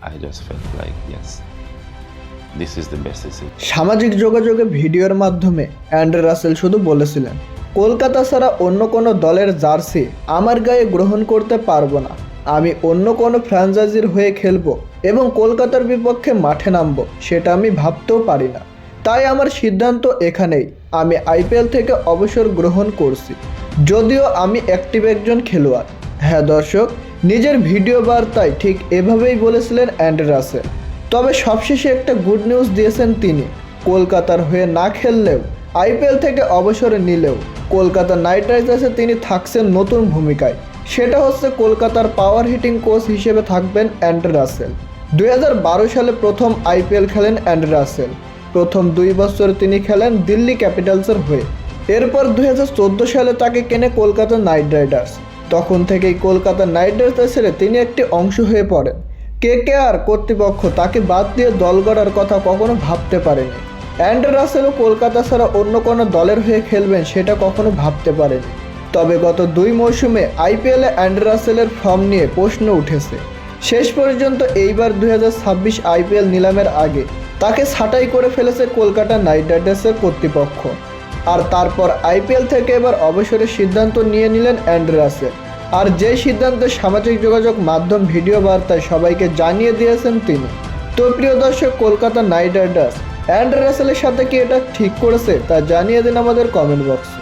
I just felt like, yes, this is the best decision. সামাজিক যোগাযোগে ভিডিওর মাধ্যমে অ্যান্ড্রে রাসেল শুধু বলেছিলেন, কলকাতা ছাড়া অন্য কোনো দলের জার্সি আমার গায়ে গ্রহণ করতে পারবো না। আমি অন্য কোনো ফ্র্যাঞ্চাইজির হয়ে খেলবো এবং কলকাতার বিপক্ষে মাঠে নামবো, সেটা আমি ভাবতেও পারি না। তাই আমার সিদ্ধান্ত এখানেই, আমি আইপিএল থেকে অবসর গ্রহণ করছি, যদিও আমি অ্যাক্টিভ একজন খেলোয়াড়। হ্যাঁ দর্শক, নিজের ভিডিও বার্তায় ঠিক এভাবেই বলেছিলেন অ্যান্ড্রে রাসেল। তবে সবশেষে একটা গুড নিউজ দিয়েছেন তিনি, কলকাতার হয়ে না খেললেও আইপিএল থেকে অবসর নিলেও কলকাতা নাইট রাইডার্সে তিনি থাকছেন নতুন ভূমিকায়। সেটা হচ্ছে কলকাতার পাওয়ার হিটিং কোচ হিসেবে থাকবেন অ্যান্ড্রে রাসেল। 2012 সালে প্রথম আইপিএল খেলেন অ্যান্ড্রে রাসেল। প্রথম 2 বছর তিনি খেলেন দিল্লি ক্যাপিটালসের হয়ে। এরপর 2014 সালে তাকে কেনে কলকাতা নাইট রাইডার্স। তখন থেকেই কলকাতা নাইট রাইডার্স ছেড়ে তিনি একটি অংশ হয়ে পড়েন। কেকেআর কর্তৃপক্ষ তাকে বাদ দিয়ে দল গড়ার কথা কখনো ভাবতে পারেনি। অ্যান্ড্রে রাসেলও কলকাতা ছাড়া অন্য কোনো দলের হয়ে খেলবেন সেটা কখনো ভাবতে পারেনি। তবে গত 2 মৌসুমে আইপিএলে অ্যান্ড্রে রাসেলের ফর্ম নিয়ে প্রশ্ন উঠেছে। শেষ পর্যন্ত এইবার 2026 আইপিএল নিলামের আগে তাকে ছাঁটাই করে ফেলেছে কলকাতা নাইট রাইডার্সের কর্তৃপক্ষ। আর তারপর আইপিএল থেকে এবার অবসরের সিদ্ধান্ত নিয়ে নিলেন অ্যান্ড্রে রাসেল। আর যে সিদ্ধান্ত সামাজিক যোগাযোগ মাধ্যম ভিডিও বার্তায় সবাইকে জানিয়ে দিয়েছেন তিনি। তো প্রিয় দর্শক, কলকাতা নাইট রাইডার্স অ্যান্ড্রে রাসেলের সাথে কি এটা ঠিক করেছে তা জানিয়ে দিন আমাদের কমেন্ট বক্সে।